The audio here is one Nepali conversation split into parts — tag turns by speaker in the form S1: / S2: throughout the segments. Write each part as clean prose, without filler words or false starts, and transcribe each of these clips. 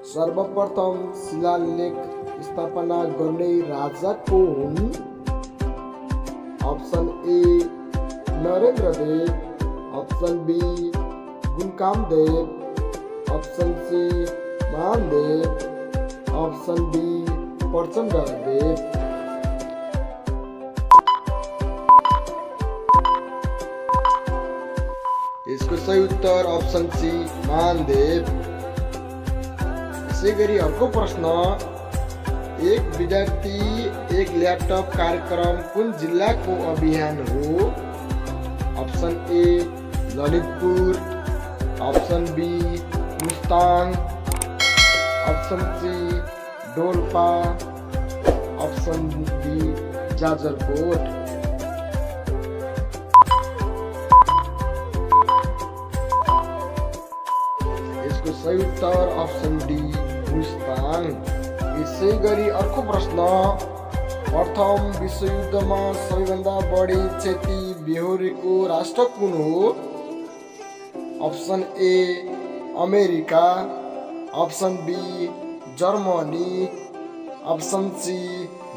S1: सर्वप्रथम शिलालेख स्थापना गर्ने राजा को हुन्? Option A Narendra Dev, option B Gunakamadev, option C Mahadev, option D Prachandadev. यसको सही उत्तर अप्सन सी महादेव। यसैगरी अर्को प्रश्न, एक विद्यार्थी एक ल्यापटप कार्यक्रम कुन जिल्लाको अभियान हो? Option A Lalitpur, option B Mustang, option C Dolpa, option D Jajarkot. यसको सही उत्तर अप्सन डी मुस्ताङ। यसैगरी अर्को प्रश्न, प्रथम विश्वयुद्धमा सबैभन्दा बढी क्षति बेहोरेको राष्ट्र कुन हो? Option A America, option B Germany, option C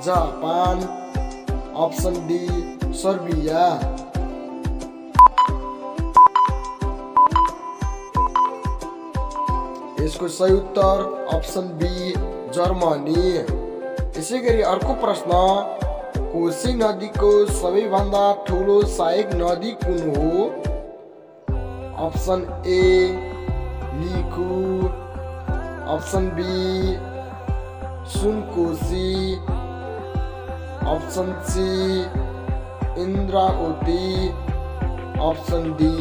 S1: Japan, option D Serbia. यसको सही उत्तर अप्सन बी जर्मनी। यसैगरी अर्को प्रश्न, कोशी नदीको सबैभन्दा ठुलो सहायक नदी कुन हो? Option A Likhu, option B Sunkoshi, option C Indravati, option D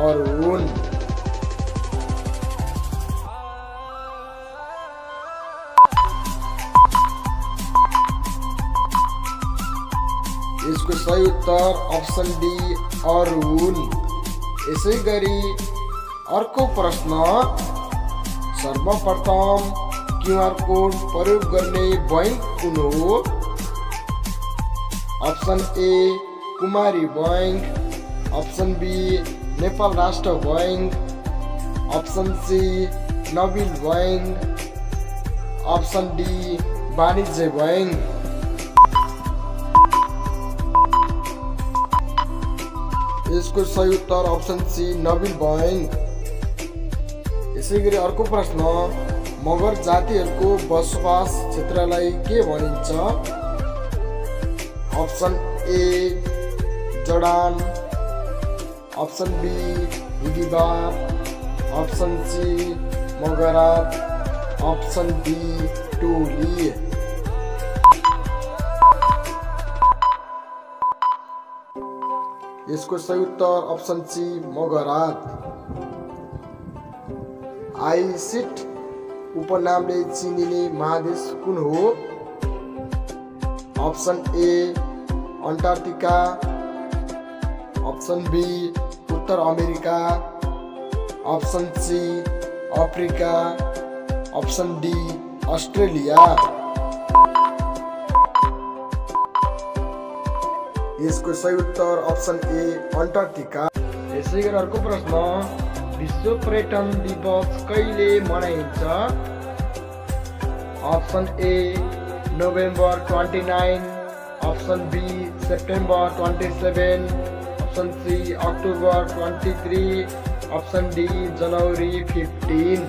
S1: Arun. यसको सही उत्तर अप्सन डी अरुण। यसैगरी अर्को प्रश्न, सर्वप्रथम क्यूआर कोड प्रयोग गर्ने बैंक कुन हो? Option A Kumari bank, option B Nepal Rastra bank, option C Nabil bank, option D Banijya bank. यसको सही उत्तर अप्सन सी नबिल बैंक। यसैगरी अर्को प्रश्न, मगर जातिहरूको बसोबास क्षेत्रलाई के भनिन्छ? अप्सन ए जडान, अप्सन बी हिडिबार, option C Magarat, option D टोली। यसको सही उत्तर अप्सन सी मगरात। आइसिट उपनामले चिनिने महादेश कुन हो? Option A Antarctica, option B उत्तर America, option C Africa, option D Australia. यसको सही उत्तर अप्सन ए अन्टार्कटिका। यसैगरी अर्को प्रश्न, विश्व पर्यटन दिवस कहिले मनाइन्छ? Option A November 29, option B September 27, option C October 23, option D जनवरी 15।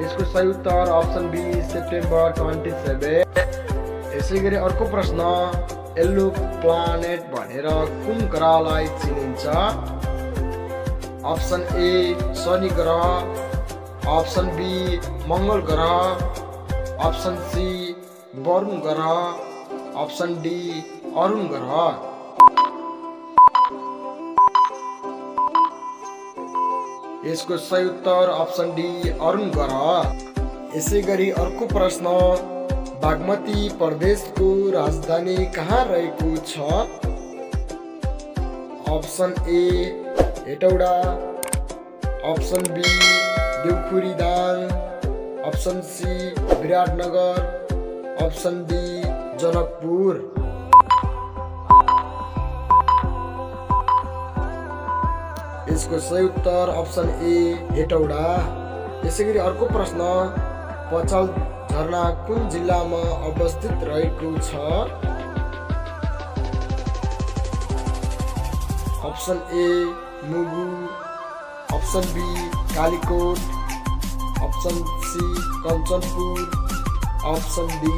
S1: यसको सही उत्तर अप्सन बी सेप्टेम्बर 27। यसैगरी अर्को प्रश्न, येल्लो प्लानेट भनेर कुन ग्रहलाई चिनिन्छ? अप्सन ए शनि ग्रह, अप्सन बी मङ्गल ग्रह, अप्सन सी वरुण ग्रह, अप्सन डी अरुण ग्रह। यसको सही उत्तर अप्सन डी अरुण ग्रह। यसैगरी अर्को प्रश्न, बागमती प्रदेशको राजधानी कहाँ रहेको छ? Option A Hetauda, option B Deukhuridang, option C Biratnagar, option D Janakpur. यसको सही उत्तर अप्सन ए हेटौडा। यसैगरी अर्को प्रश्न, पचल झरना कुन जिल्लामा अवस्थित रहेको छ? Option A Mugu, option B Kalikot, option C Kanchanpur, option D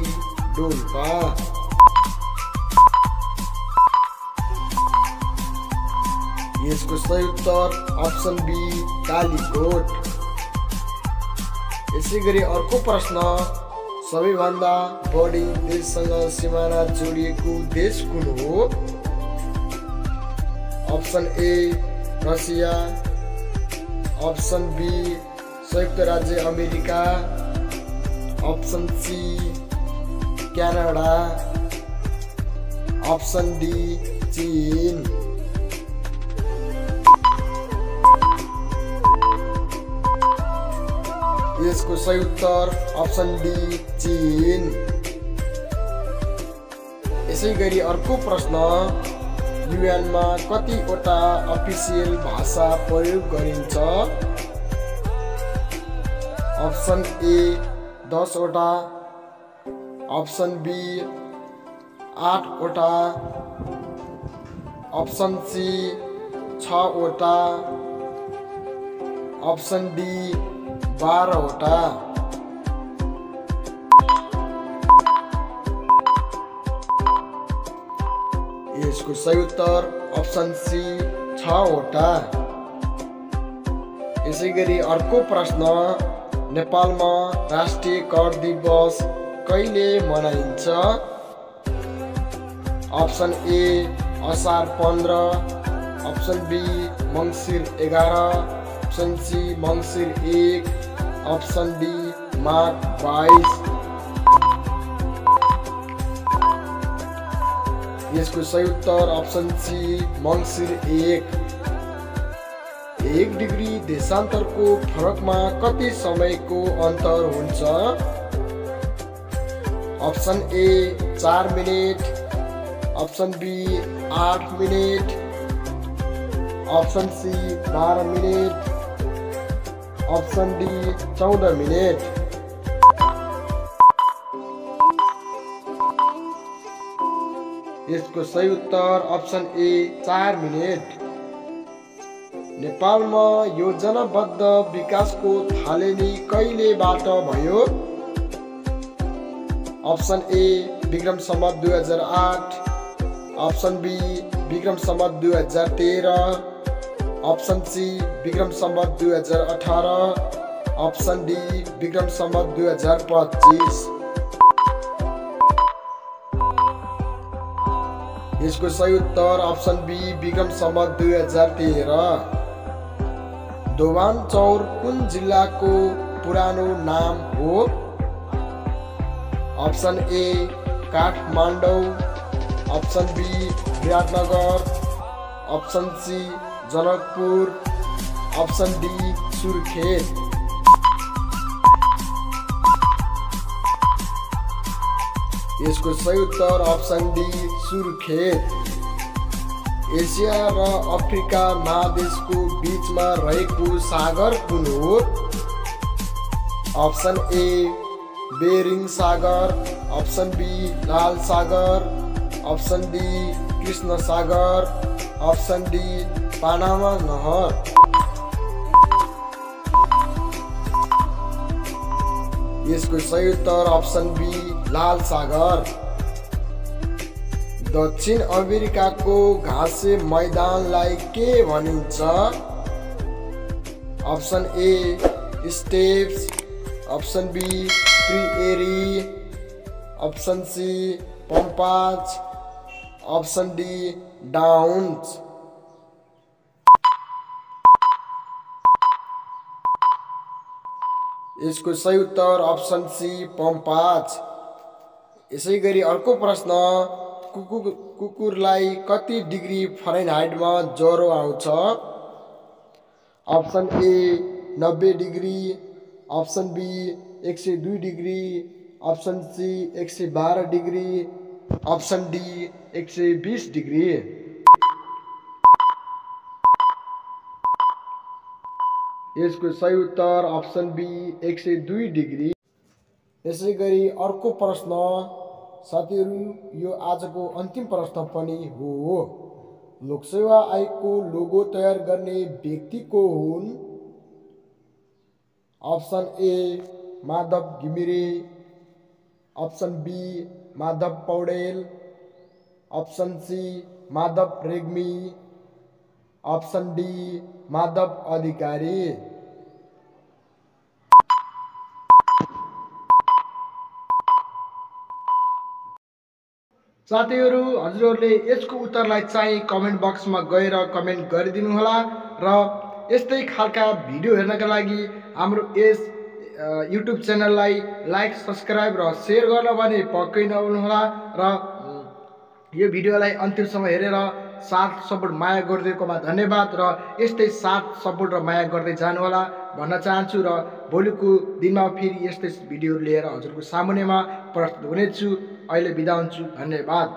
S1: Dolpa. यसको सही उत्तर अप्सन बी कालीकोट। यसैगरी अर्को प्रश्न, सबैभन्दा बढी देशसँग सिमाना जोडिएको देश कुन हो? Option A Russia, option B संयुक्त राज्य America, option C Canada, option D चीन। यसको सही उत्तर अप्सन डी चीन। यसैगरी अर्को प्रश्न, युएनमा कतिवटा अफिसियल भाषा प्रयोग गरिन्छ? अप्सन ए 10 वटा, अप्सन बी 8 वटा, अप्सन सी 6 वटा, अप्सन डी 12 वटा। यसको सही उत्तर अप्सन सी 6 वटा। यसैगरी अर्को प्रश्न, नेपालमा राष्ट्रिय कर दिवस कहिले मनाइन्छ? अप्सन ए असार 15, अप्सन बी मङ्सिर 11, अप्सन सी मङ्सिर 1, अप्सन डी माघ 22। यसको सही उत्तर अप्सन सी मङ्सिर 1। 1 डिग्री देशान्तरको फरकमा कति समयको अन्तर हुन्छ? Option A 4 minute, option B 8 minute, option C 12 minute, option D 14 minute. यसको सही उत्तर अप्सन ए 4 मिनेट। नेपालमा योजनाबद्ध विकासको थालनी कहिलेबाट भयो? Option A Vikram Samvat 2008, option B Vikram Samvat 2013, option C Vikram Samvat 2018, option D Vikram Samvat 2025। यसको सही उत्तर अप्सन बी विक्रम सम्वत 2013। दोभान चौर कुन जिल्लाको पुरानो नाम हो? Option A Kathmandu, option B Biratnagar, option C Janakpur, option D Surkhet. यसको सही उत्तर अप्सन डी सुर्खेत। एसिया र अफ्रिका महादेशको बीचमा रहेको सागर कुन हो? Option A Bering Sagar, option B लाल सागर, option D Krishna Sagar, option D Panama नहर। यसको सही उत्तर अप्सन बी लाल सागर। दक्षिण अमेरिकाको घाँसे मैदानलाई के भनिन्छ? Option A steppes, option B prairie, option C pampas, option D downs. यसको सही उत्तर अप्सन सी पम्पाज। यसै गरी अर्को प्रश्न, कुकुरलाई कति डिग्री फरेनहाइटमा ज्वरो आउँछ? Option A 90 degree, option B 102 degree, option C 112 degree, option D 120 degree. यसको सही उत्तर अप्सन बी 102 डिग्री। यसै गरी अर्को प्रश्न साथीहरू, यो आजको अन्तिम प्रश्न पनि हो। लोकसेवा आयोगको लोगो तयार गर्ने व्यक्ति को हुन्? Option A Madhav Ghimire, option B Madhav Paudel, option C Madhav Regmi, option D Madhav Adhikari. साथीहरू, हजुरहरूले यसको उत्तरलाई चाहिँ कमेन्ट बक्समा गएर कमेन्ट गरिदिनु होला र यस्तै खालका भिडियो हेर्नका लागि हाम्रो यस युट्युब च्यानललाई लाइक, सब्स्क्राइब र सेयर गर्न भने पक्कै नभुल्नुहोला र यो भिडियोलाई अन्तिमसम्म हेरेर साथ सपोर्ट माया गरिदिएकोमा धन्यवाद र यस्तै साथ सपोर्ट र माया गर्दै जानुहोला भन्न चाहन्छु र भोलिको दिनमा फेरि यस्तै भिडियोहरू लिएर हजुरको सामुन्नेमा प्रस्तुत हुनेछु। अहिले बिदा हुन्छु, धन्यवाद।